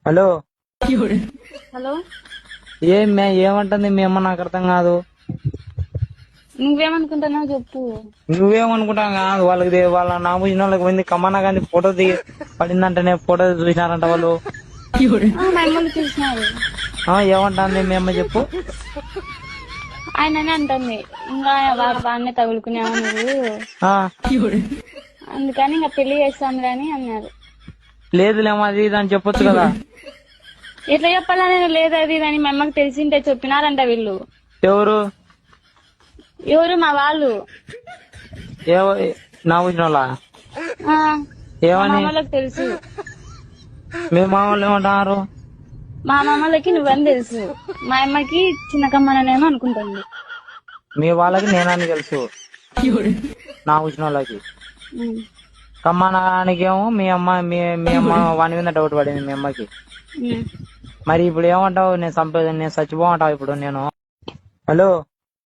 Hello hello, ఏమంటుంది మీ అమ్మ? నాకు అర్థం కాదు. నువ్వేమనుకుంటున్నావు చెప్పు. నువ్వేమనుకుంటావు కాదు. వాళ్ళ నామూసిన వాళ్ళకి పోయింది కమ్మన్న గాంధీ ఫోటో దిగి పడిందంటేనే ఫోటో చూసినారంట వాళ్ళు. మా అమ్మలు చూసినారు. ఏమంటుంది మీ అమ్మ చెప్పు. ఆయననే అంటుంది, ఇంకా వాడినే తగులుకునేవా నువ్వు, ఆ అందుకని ఇంకా పెళ్లి చేస్తాంలే అని అన్నారు. లేదులేమో అది ఇది అని చెప్పొచ్చు కదా. ఎట్లా చెప్పాలని లేదు అది ఇది అని మా అమ్మకి తెలిసింటే చెప్పినారంట వీళ్ళు. ఎవరు మా వాళ్ళు. నామూసిన వాళ్ళ ఆ, మా ఏమని? మామలకు తెలుసు. మీ మా వాళ్ళు ఏమంటున్నారు? మా మామలకి నువ్వని తెలుసు, మా అమ్మకి చిన్న కమ్మనేమో అనుకుంటుంది. మీ వాళ్ళకి నేనని తెలుసు, నామూసిన వాళ్ళకి. ఉమ్. కమ్మనానికేమో మీ అమ్మ వాని మీద డౌట్ పడింది మీ అమ్మకి. ఉమ్. మరి ఇప్పుడు ఏమంటావు? నేను చచ్చిపోమంటావు ఇప్పుడు నేను? హలో